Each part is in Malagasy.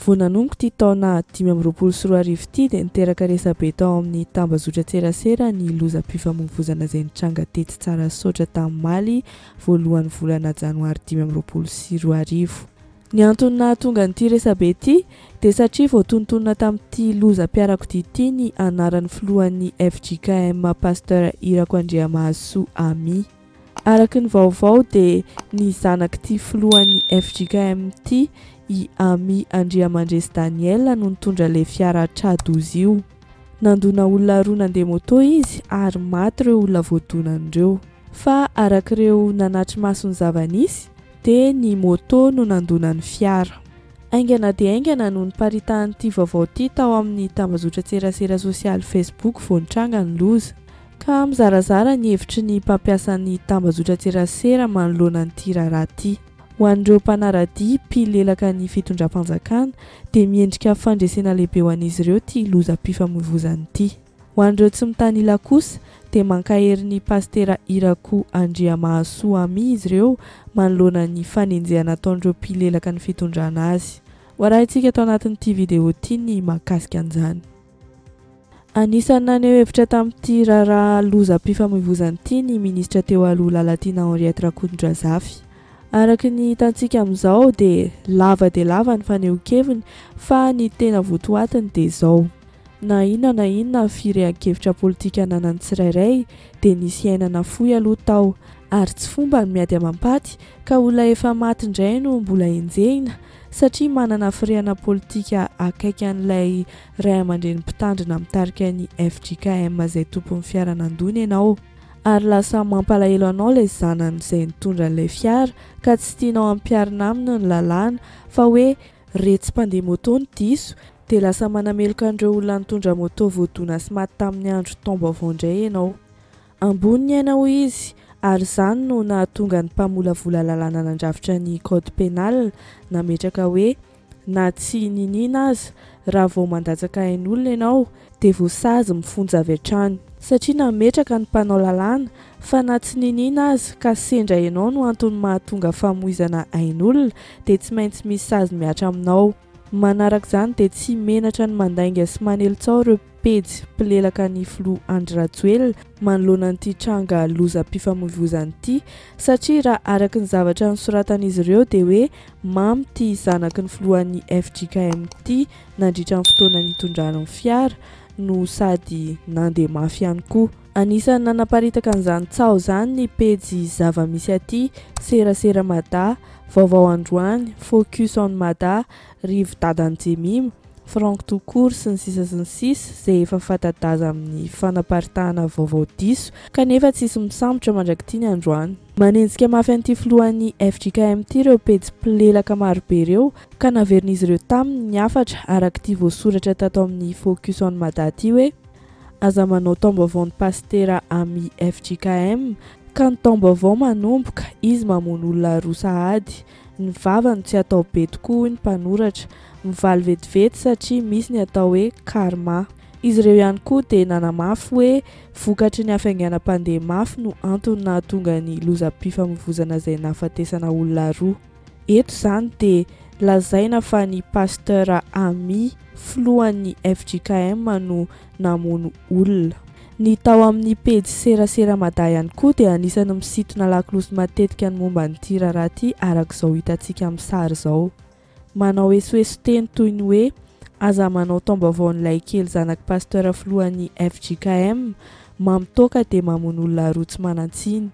Vao nanomboka ity taona 2024 ity dia niteraka resabe tao amin'ny tambazotran-tserasera ny lozam-pifamoivoizana izay nitranga tetsy Tsarasoatra tamin'ny Maly voalohan'ny volana janoary 2024. Ny antony nahatonga an'ity resabe ity dia satria vao tontonona tamin'ity lozam-piarakodia ity ny anaran'ny filohan'ny FJKM Pasteur Irako Andriamahasoa Ami. Araka ny vaovao dia ny zanak'ity filohan'ny FJKM ity i Ami Andriamandresy Daniel no nitondra ilay fiara Tra12 io. Nandona olona roa nandeha moto izy ary maty ireo olona voadonan'ireo. Fa arak'ireo nanatry masony zava-nisy dia ny moto no nandona ny fiara. Aingana dia aingana no niparitahan'ity vaovao ity tao amin'ny tambazotran-tserasera sosialy Facebook vao nitranga ny loza. Ka mizarazara ny hevitry ny mpampiasan'ny tambazotran-tserasera manoloana an'ity raharaha ity. Ho an'ireo mpanaradia mpilelaka ny fitondram-panjakana dia miendrika fandresena lehibe ho an'izy ireo ity lozam-pifamoivoizana ity. Ho an'ireo tsy mitanila kosa dia mankahery ny Pastera Irako Andriamahasoa Ami izy ireo manoloana ny fanenjehana ataon'ireo mpilelaka ny fitondrana azy. Hoarahintsika tao anatin'ity video ity ny mahakasika an'izany. Anisan'ny naneho hevitra tamin'ity raharaha lozam-pifamoivoizana ity ny ministra teo aloha Lalatiana Henriette Rakotondrazafy. Araka ny hitantsika amin'izao dia lava ny fanehoan-keviny fa ny tena votoatiny dia izao. Na inona firehan-kevitra politika nanan'ny tsirairay dia nisy ainana fohy aloha tao ary tsy fomba ny miady amampaty ka olona efa maty indray no mbola enjehina satria manana firehana politika akaiky an'ilay ray aman-dreny mpitandrina mitarika ny FJKM izay tompon'ny fiara nandony ianao. Ary lasa mampalahelo anao ilay zanany izay nitondra an'ilay fiara ka tsy tianao ampiarina aminy ny lalàna fa hoe retsy mpandeha moto ny diso dia lasa manameloka an'ireo olona nitondra moto voadona sy maty tamin'ny andro taom-baovao indray ianao. Ambony ny aina hoy izy ary izany no nahatonga ny mpamolavola lalàna nandrafitra ny code pénal nametraka hoe na tsy ninina aza raha vao mandatsaka ain'olona ianao dia voasazy mifonja avy hatrany. Satria nametraka ny mpanao lalàna fa na tsy ninina aza ka sendra ianao no antony mahatonga famoizana ain'olona dia tsy maintsy misy sazy miatra aminao. Manaraka izany dia tsy menatra ny mandainga sy manelitsao ireo pejy mpilelaka ny filoha Andry Rajoelina manoloana an'ity tranga lozam-pifamoivoizana ity satria raha araka ny zavatra nosoratan'izy ireo dia hoe mamy ity zanaky ny filohan'ny FJKM ity nandritra ny fotoana nitondrana ny fiara no sady nandeha mafy ihany koa. Anisan'ny nanaparitaka an'izany tsao izany ny pejy zava-misy aty Serasera Mada, Vaovao Androany, Focus on Mada, Rivo Dadan'i Jemima, Frank Tokour sy ny sisa izay efa fanta-daza amin'ny fanaparitahana vaovao diso kanefa tsisy misambotra mandrak'ity ny androany. Manenjika mafy an'ity filohan'ny FJKM ity ireo pejy mpilelaka marobe ireo ka naverin'izy ireo taminy ny afatra arak'ity voasoratra tato amin'ny Focus on Mada ity hoe aza manao taom-baovao ny Pastera Ami FJKM ka ny taom-baovao manomboka izy mamono olona roa sahady. Ny vavany tsy atao be tokoa ny mpanoratra, mivaly vetivety satria misy ny atao hoe karma. Izy ireo ihany koa dia nanamafy hoe vokatry ny hafainganam-pandeha mafy no antony nahatonga ny lozam-pifamoivoizana izay nahafatesana olona roa. Eto izany dia lazaina fa ny Pasteur Ami filohan'ny FJKM no namono olona. Ny tao amin'ny pejy Serasera Mada ihany koa dia anisany misintona lakolosy matetika ny momba n'ity raharaha ity arak'izao hitantsika amin'ny sary izao. Manao esoeso teny toy ny hoe aza manao taom-baovao n'ilay kely zanaky Pasteur filohan'ny FJKM mamitoaka dia mamono olona roa tsy manan-tsiny.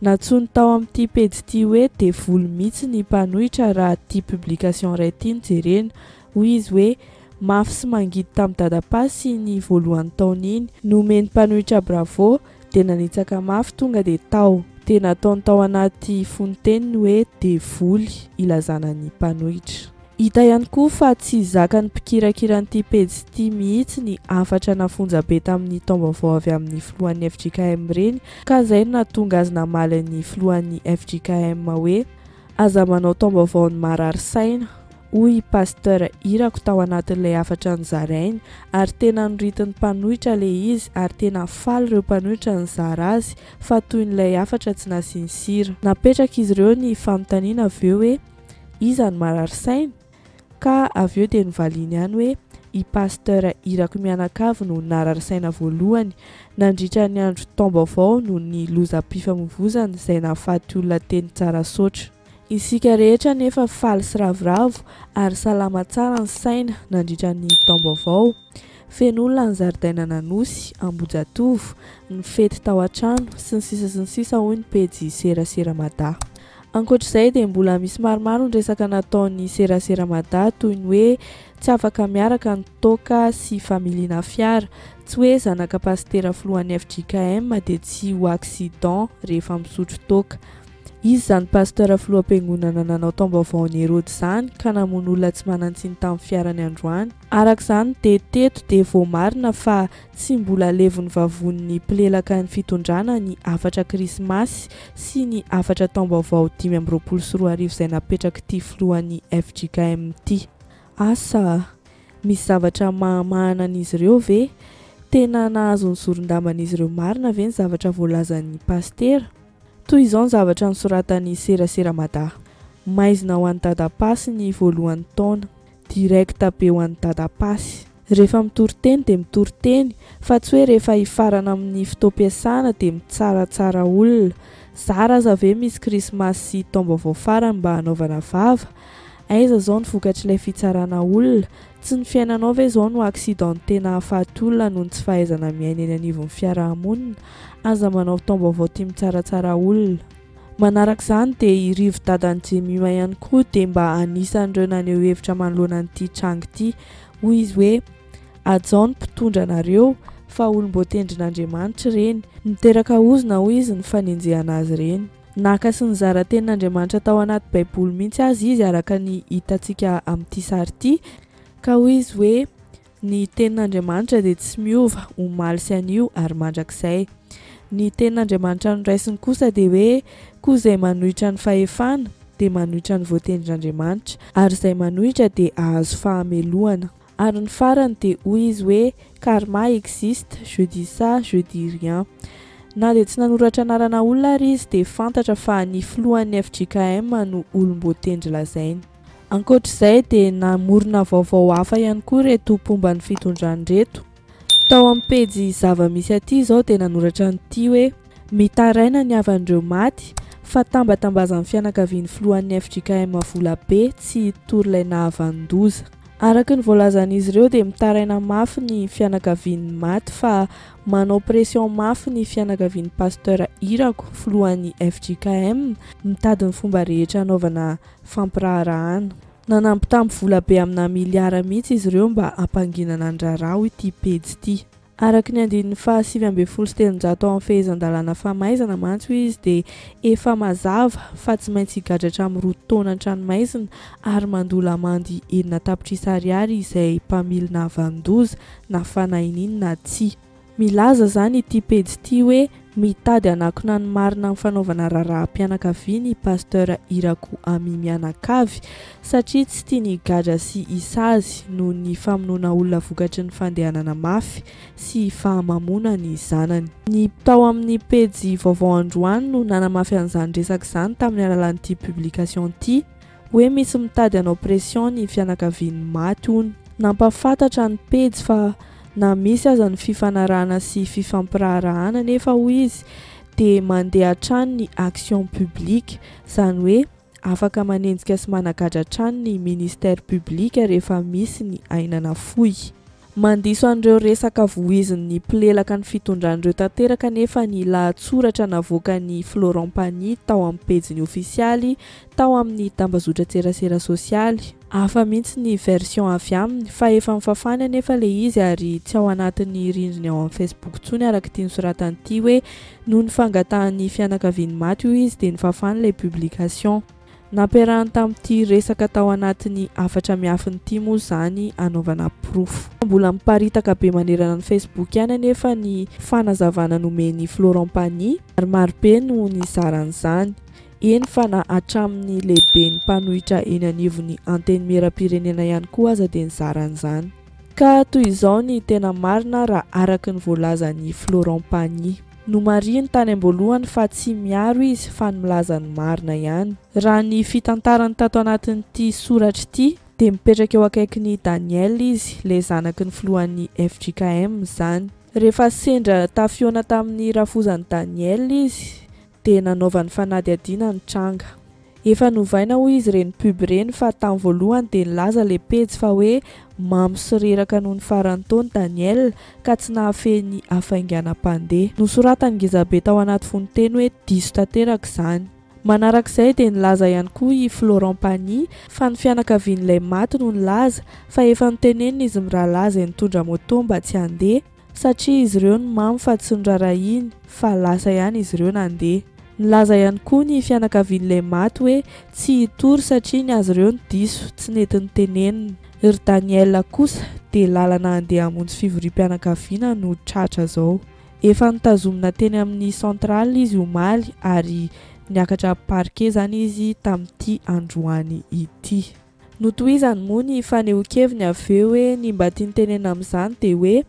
Natsony tao amin'ity pejy ity hoe dia voly mihitsy ny mpanohitra raha ity publication iray ity ny jerena. Hoy izy hoe mafy sy mangidy tamin'ny dadapasy ny voalohany taona iny nomeny mpanohitra bravo dia nanitsaka mafy tonga dia tao dia nataony tao anaty fonteniny hoe dia voly ilazana ny mpanohitra. Hita ihany koa fa tsy zakany mpikirakiran'ity pejy ity mihitsy ny afatra nafonja be tamin'ny taom-baovao avy amin'ny filohan'ny FJKM reny ka izay no nahatonga azy namaly ny filohan'ny FJKM hoe aza manao taom-baovao ny marary saina. Hoy Pasteur Irako tao anatin'ilay afatra nizarainy ary tena noritin'ny mpanohitra ilay izy ary tena faly ireo mpanohitra nizara azy fa toy n'ilay afatra tsy nasiany sira. Napetraka izy ireo ny fanontaniana avy eo hoe iza ny marary saina? ka avy eo dia nivaliany ihany hoe i pasteur Irako Mianakavy no nararisaina voalohany nandritra ny andro taom-baovao no ny lozam-pifamoivoizana izay nahafaty olona teny tsara sotra. Isika rehetra nefa faly sy ravoravo ary salama tsara ny saina nandritra ny taom-baovao. Feno olona ny zaridaina nanosy, Ambojatovo, ny fety tao an-trano sy ny sisa hoy ny pejy Serasera Mada. Ankoatr'izay dia mbola misy maromaro ny resaka nataon'ny Serasera Mada toy ny hoe tsy afaka miaraka ny toaka sy familiana fiara, tsy hoe zanaka pastera filohan'ny FJKM dia tsy ho accident rehefa misotro toaka. Izy zany pasteur filoham-piangonana nanao taom-baovaon'ny Herody izany ka namono olona tsy manantsiny tamin'ny fiarany androany. Araka izany dia teto dia voamarina fa tsy mbola levon'ny vavon'ny mpilelaka ny fitondrana ny afatra krismasy sy ny afatra taom-baovao 2024 izay napetraka ity filohan'ny FJKM ity. Asa misy zavatra mahamahana an'izy ireo ve? Tena nahazo ny zoron-daman'izy ireo marina ve ny zavatra voalazan'ny pastera? Toy izao ny zavatra nisoratan'ny Serasera Mada. Maizina ho an'ny dadapasy ny voalohan'ny taona, direkta be ho an'ny dadapasy. Rehefa mitory-teny dia mitory-teny, fa tsy hoe rehefa hifarana amin'ny fotoam-piasana dia mitsaratsara olona. Zara aza ve misy krismasy sy taom-baovao farany mba hanaovana vava? Aiza zao ny vokatr'ilay fitsarana olona? Tsy ny fiainanao ve zao no accident tena hahafaty olona noho ny tsy fahaizana miaina eny anivon'ny fiarahamonina? Aza manao taom-baovao tia mitsaratsara olona. Manaraka izany dia i rivo dadan'i Jemima ihany koa dia mba anisan'ireo naneho hevitra manoloana an'ity tranga ity. Hoy izy hoe ajaho ny mpitondra anareo fa olom-boatendrin'Andriamanitra ireny. Miteraka ozona hoy izy ny fanenjehana azy ireny. Naka sy ny zara-tenin'Andriamanitra tao anaty baiboly mihitsy azy izy araka ny hitantsika amin'ity sary ity. Ka hoy izy hoe ny tenin'Andriamanitra dia tsy miova, omaly sy anio ary mandrakizay. Ny tenin'Andriamanitra noraisiny kosa dia hoe koa izay manohitra ny fahefana dia manohitra ny voatendrin'Andriamanitra ary izay manohitra dia ahazo fahamelohana. Ary ny farany dia hoy izy hoe karma existe, je dis ça, je dis rien. Na dia tsy nanoratra anarana olona ary izy dia fantatra fa ny filohan'ny FJKM no olom-boatendry lazainy. Ankoatr'izay dia namorona vaovao hafa ihany koa reto mpomban'ny fitondrany reto. Tao amin'ny pejy zava-misy aty izao dia nanoratra an'ity hoe mitaraina ny havan'ireo maty fa tambatambazan'ny fianakavian'ny filohan'ny FJKM volabe tsy tory ilay nahavan-doza. Araka ny voalazan'izy ireo dia mitaraina mafy ny fianakavian'ny maty fa manao pression mafy ny fianakavian'ny pasteur Irako filohan'ny FJKM mitady ny fomba rehetra anaovana fampiraharahana. Nanampy tamin'ny volabe amina miliara mihitsy izy ireo mba hampanginana ny raharaha ity pejy ity. Araka ny andininy fa 7.7 sy 800 ao amin'ny fehezan-dalàna famaizana mantsy izy dia efa mazava fa tsy maintsy higadratra amin'ny 2 taona an-tranomaizina ary mandola mandy 4 tapitrisa ariary izay mpamily nahavan-doza na fanahininy na tsia. Milaza zany ity pejy ity hoe mitady hanakona ny marina amin'ny fanaovana raharaham-pianakaviany pasteur Irako Mianakavy satria tsy tia ny gadra sy isazy noho ny famonoana olona vokatry ny fandehanana mafy sy fahamamona ny zanany. Ny tao amin'ny pejy vaovao androany no nanamafy an'izany resaka izany tamin'ny alalan'ity publication ity hoe misy mitady hanao pression ny fianakaviany maty hono. Nampafantatra ny pejy fa na misy aza ny fifanarahana sy fifampiraharahana nefa hoy izy dia mandeha hatrany ny action publique, izany hoe afaka manenjika sy managadra hatrany ny ministère public rehefa misy ny ainana fohy. Mandiso an'ireo resaka voiziny mpilelaka ny fitondran'ireo tanteraka nefa ny lahatsoratra navoakan'ny Florent Pagny tao amin'ny pejiny ofisialy tao amin'ny tambazotra tserasera sosialy. Hafa mihitsy ny version avy aminy fa efa mifafana anefa ilay izy ary tsy ao anatin'ny rindriny ao amin'ny Facebook tsony araka ity nosoratany ity hoe noho ny fangatahan'ny fianakaviany maty io izy dia nifafana ilay publication. Nampiarahany tamin'ity resaka tao anatin'ny afatra miafin'ity moa izany anaovana proof. Mbola miparitaka be manerana ny Facebook ihany anefa ny fanazavana nomen'ny Florent Pagny ary marobe no nizaran'izany. Eny fa na hatramin'ny lehibe ny mpanohitra eny anivon'ny anteny miera-pirenena ihany koa aza dia nizaran'izany. Ka toy izao ny tena marina raha araka ny voalazan'ny Florent Pagny. Nomariny tany am-boalohany fa tsy miaro izy fa ny milaza ny marina ihany. Raha ny fitantarany tato anatin'ity soratra ity dia mipetraka eo akaikin'ny Daniel izy, ilay zanaky ny filohan'ny FJKM zany. Rehefa sendra tafiona tamin'ny rafozan'ny Daniel izy dia nanaovany fanady adiana ny tranga. Efa novaina hoy izy reny pub reny fa tamin'ny voalohany dia nilaza ilay pejy fa hoe mamy sy reraka noho ny farany taony Daniel ka tsy nahafehy hafainganam-pandeha. Nosoratany ngezabe tao anaty fonoteny hoe diso tanteraka izany. Manarak'izay dia nilaza ihany koa i Florent Pagny fa ny fianakavian'ilay maty no nilaza fa efa notenenina izy mirahalaza nitondra moto mba tsy handeha satria izy ireo ny mamy fa tsy nirarahiny fa lasa ihany izy ireo nandeha. Nilaza ihany koa ny fianakavian'ilay maty hoe tsy hitory satria ny azy ireo ny diso tsy nety nitenenina. Ry Daniel kosa dia lalana handeha hamonjy fivorim-pianakaviana no tratra zao. Efa nitazomina teny amin'ny centrale izy omaly ary niakatra parquet zany izy tamin'ity androany ity. Notohizany moa ny fanehoan-keviny avy eo hoe ny mba tia nitenena amin'izany dia hoe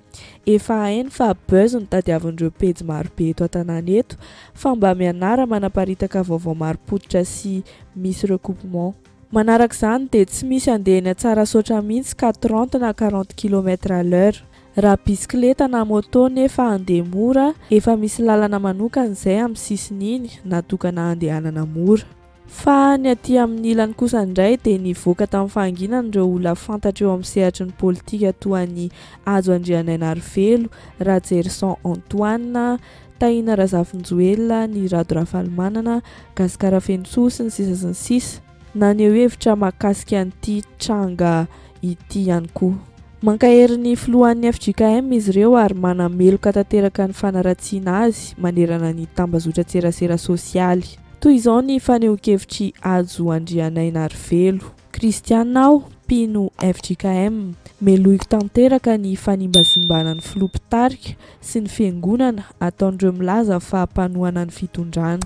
efa hainy fa buzz no tadiavin'ireo pejy marobe eto an-tanàna eto fa mba mianara manaparitaka vaovao marim-pototra sy misy recoupement. Manarak'izany dia tsy misy andehany Tsarasoatra mihitsy ka 30 na 40 km/h. Raha bisikileta na moto nefa handeha mora, efa misy lalana manokana izay amin'ny sisiny iny natokana handehanana mora. Fa ny aty amin'ny ilany kosa indray dia nivoaka tamin'ny fahanginana ireo olona fantatra eo amin'ny sehatry ny politika toa ny Azo Andriananarivelo, Rajerson Antoine, Tahina Razafinjoelina, ny Rado Rafalimanana, Gasikara Fenotsoa sy ny sisa sy ny sisa naneho hevitra mahakasika an'ity tranga ity ihany koa. Mankahery ny filohan'ny FJKM izy ireo ary manameloka tanteraka ny fanaratsiana azy manerana ny tambazotra-tserasera sosialy. Toy izao ny fanehoan-kevitry Azo Andriananarivelo. Kristianina mpino FJKM meloiko tanteraka ny fanimbazimbana ny filoha-pitarika sy ny fiangonana ataondreo milaza fa mpanohana ny fitondrana.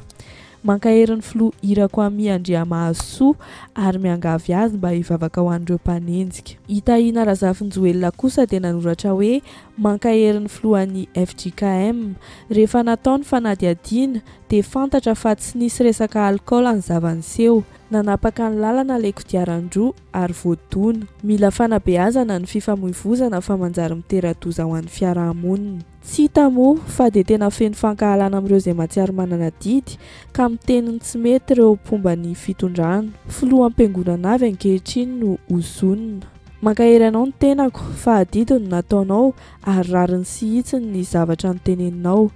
Mankahery ny filoha Irakoami Andriamahasoa ary miangavy azy mba hivavaka ho an'ireo mpanenjika. I Tahina Razafinjoelina kosa dia nanoratra hoe mankahery ny filohan'ny FJKM rehefa natao ny fanadihadiana dia fantatra fa tsy nisy resaka alikaola ny zava-niseho, nanapaka ny lalana ilay kodiaran-droa ary voadona. Mila fanabeazana ny fifamoivoizana fa manjary mitera-doza ho an'ny fiarahamonina. Tsy hita moa fa dia tena feno fankahalana amin'ireo izay mahatsiaro manana didy ka miteniny tsy mety ireo mpomban'ny fitondrana. Filoha am-piangonana avy ankehitriny no hozonina. Mankahery anao ny tenako fa adidy no nataonao ary rariny sy hitsiny ny zavatra noteneninao.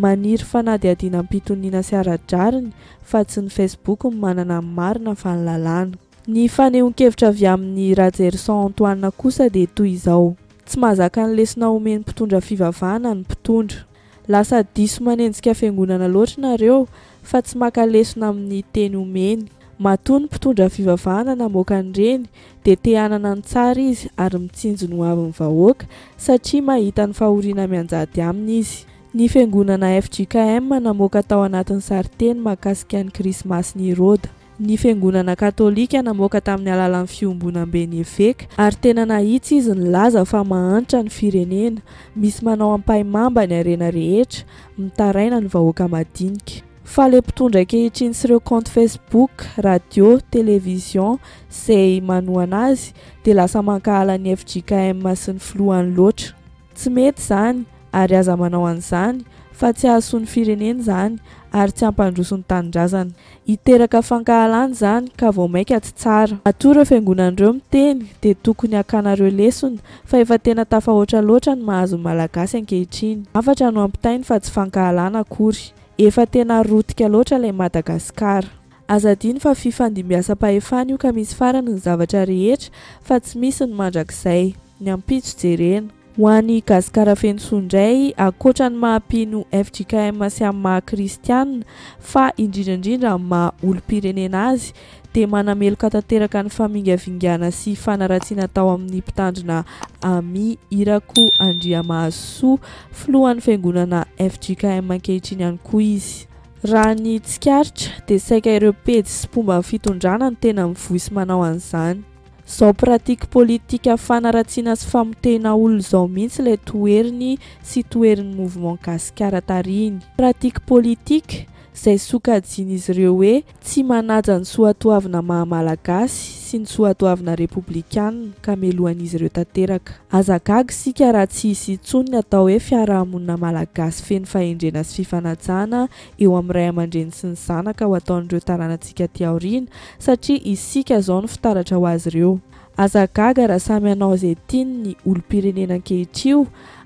Maniry fanadihadiana am-pitoniana sy ara-draniny fa tsy ny Facebook no manana marina fa ny lalàna. Ny fanehoan-kevitra avy amin'ny Rajerson Antoine kosa dia toy izao. Tsy mahazaka ny lesona omeny mpitondra fivavahana ny mpitondra. Lasa diso manenjika fiangonana loatra nareo fa tsy maka lesona amin'ny teny omeny. Matoa ny mpitondra fivavahana namoaka an'ireny dia te-hanana ny tsara izy ary mitsinjo ho avin'ny vahoaka satria mahita ny fahoriana mianjady aminy izy. Ny fiangonana FJKM namoaka tao anatin'ny sariteny mahakasika ny krismasy ny Rôda. Ny fiangonana katolika namoaka tamin'ny alalan'ny fiombonan'ny Beneveka ary tena nahitsy izy nilaza fa mahantra ny firenena, misy manao ampaimamba ny harena rehetra, mitaraina ny vahoaka madinika. Fa ilay mpitondra ankehitriny sy ireo compte Facebook, radio, televizion izay manohana azy dia lasa mankahala ny FJKM sy ny filohany loatra. Tsy mety izany ary aza manao an'izany fa tsy ahasoany firenena izany ary tsy hampandroso ny tanindrazana. Hiteraka fankahalana izany ka vao maika tsy tsara. Matoa ireo fiangonan'ireo miteny dia tokony hakanareo lesona fa efa tena tafahoatra loatra ny mahazo ny malagasy ankehitriny. Afatra no ampitainy fa tsy fankahalana akory. Efa tena rotika loatra ilay Madagasikara. Aza adiny fa fifandimbiasam-pahefana io ka misy farany ny zavatra rehetra fa tsy misy ny mandrakizay. Ny ampitso jerena. Ho an'ny Gasikara Fenotsoa indray, ankoatra ny mahampino FJKM sy amin'ny maha-kristianina fa indrindrandrindra amin'ny maha-olom-pirenena azy dia manameloka tanteraka ny famingavingana sy fanaratsiana tao amin'ny mpitandrina Ami Irako Andriamahasoa, filohan'ny fiangonana FJKM ankehitriny ihany koa izy. Raha ny tsikaritra dia saika ireo pejy sy mpomba fitondrana no tena mivohy sy manao an'izany. Zao pratika politika fanaratsiana sy famotehana olona izao mihitsy ilay toeriny sy toerin'ny mouvement Gasikara tariny. Pratika politika izay sokajin'izy ireo hoe tsy manaja ny soatoavina mahamalagasy sy ny soatoavina republikanina ka melohan'izy ireo tanteraka. Azagaga sika raha tsy hisy intsony ny atao hoe fiarahamonina malagasy feno fahendrena sy fifanajana eo amin'ny ray aman-dreny sy ny zanaka ho ataon'ireo taranantsika aty aoriana satria isika izao no fitaratra ho azy ireo. Azagaga raha samy hanao izay tiany ny olom-pirenena ankehitr'io,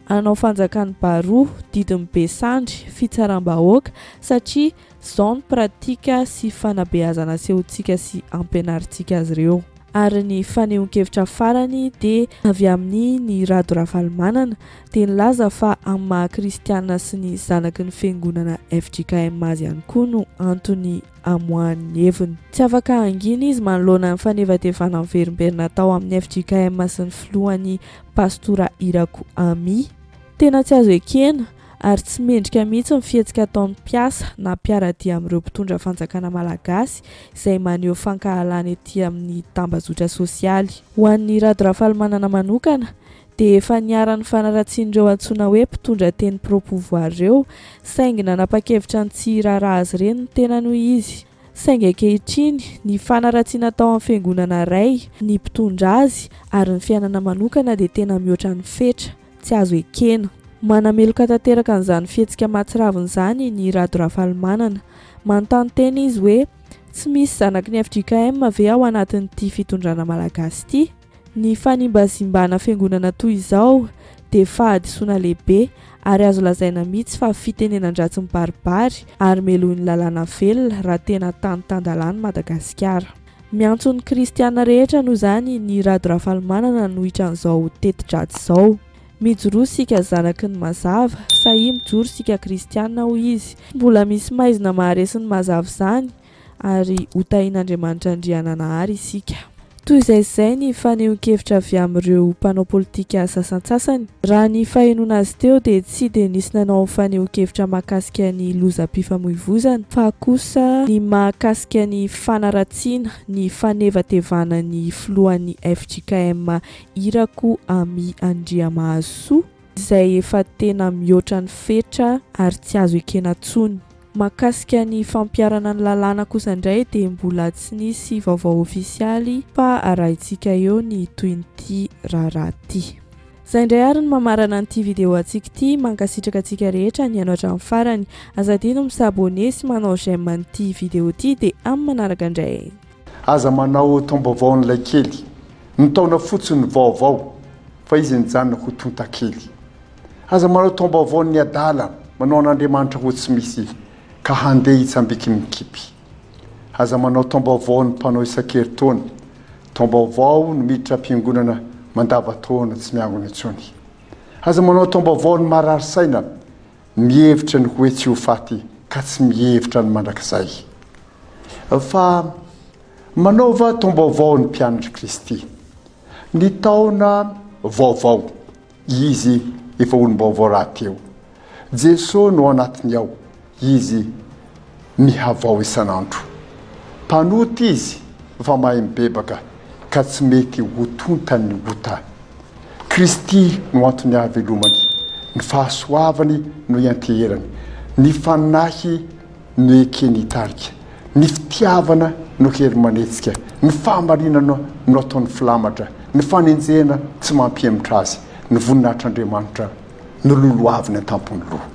hanao fanjakany baroa didiny Besandry fitsaram-bahoaka satria izao ny pratika sy fanabeazana asehontsika sy ampianarintsika azy ireo. Ary ny fanehoan-kevitra farany dia avy amin'ny Rado Ravalomanana dia nilaza fa amin'ny maha-kristianina sy ny zanaky ny fiangonana FJKM azy ihany koa no antony amoahan'ny heviny. Tsy afaka angina izy manoloana ny fanevatevana miverimberina tao amin'ny FJKM sy ny filohan'ny pastora Irako Ami. Tena tsy azo ekena ary tsy mendrika mihitsy ny fihetsika ataon'ny mpiasa na mpiaradia amin'ireo mpitondra fanjakana malagasy izay maneho fankahalany etỳ amin'ny tambazotra sosialy. Ho an'ny Rado Ravalomanana manokana dia efa niara-ny fanaratsian'ireo antsoina hoe mpitondra teny pro-pouvoir ireo saingy nanapa-kevitra ny tsy raharaha azy ireny ny tena noho izy. Saingy ankehitriny ny fanaratsiana tao amin'ny fiangonana iray ny mpitondra azy ary ny fiainana manokana dia tena mihoatra ny fetra, tsy azo ekena. Manameloka tanteraka an'izany fihetsika mahatsiravina izany ny Rado Ravalomanana. Manontany tena izy hoe tsy misy zanaky ny FJKM ve ao anatin'ity fitondrana malagasy ity? Ny fanimbazimbana fiangonana toy izao dia fahadisoana lehibe ary azo lazaina mihitsy fa fitenenan-dratsy mibaribary ary melohan'ny lalàna velona raha tena tany-tandalàny Madagasikara. Miantso ny kristiana rehetra noho izany ny Rado Ravalomanana nohitra an'izao teti-dratsy izao. Mijoro sika zanaky ny mazava, sahy mijoro sika kristiana ho izy. Mbola misy maizina maharesy ny mazava izany ary hotahin'Andriamanitra andriana nahary isika. Toy izay ny fanehoan-kevitra avy amin'ireo mpanao politika sasantsasany. Raha ny fahenoana azy teo dia tsy dia nisy nanao fanehoan-kevitra mahakasika ny lozam-pifamoivoizana fa kosa ny mahakasika ny fanaratsiana ny fanevatevana ny filohan'ny FJKM Irako Ami Andriamahasoa izay efa tena mihoatra ny fetra ary tsy azo ekena intsony. Mahakasika ny fampiarana ny lalàna kosa indray dia mbola tsy nisy vaovao ofisialy fa arahintsika eo ny toy nyity raharaha ity. Izay indray ary ny mamarana an'ity video antsika ity, mankasitraka antsika rehetra ny hanao hatramin'ny farany. Azadino misabone sy manao j'aime an'ity video ity dia amin'ny manaraka indray. Aza manao taom-baovao n'ilay kely, nitaona fotsiny vaovao fa izy nijanona ho tonta kely. Aza manao taom-baovao ny adala, manao an'Andriamanitra ho tsy misy ka handeha hitsambiky mikipy. Aza manao taom-baovao ny mpanao isan-keritaona, taom-baovao ny miditra am-piangonana mandava-taona tsy miangona intsony. Aza manao taom-baovao ny marary saina, mihevitra ny hoe tsy ho faty ka tsy mihevitra ny mandrakizay. Fa manaova taom-baovao ny mpianatra Kristy. Ny taona vaovao, izy efa olom-baovao rahateo. Jesosy no anatiny ao, izy mihavao isanandro. Mpanoty izy fa mahay mibebaka ka tsy mety ho tontany ota. Kristy no antony havelomany, ny fahasoavany no ianteherany, ny fanahy no ekeny hitarika, ny fitiavana no hery manetsika, ny fahamarinana no ataony filamatra, ny fanenjena tsy mampiemitra azy, ny voninahitr'Andriamanitra no loloaviny an-tampony loha.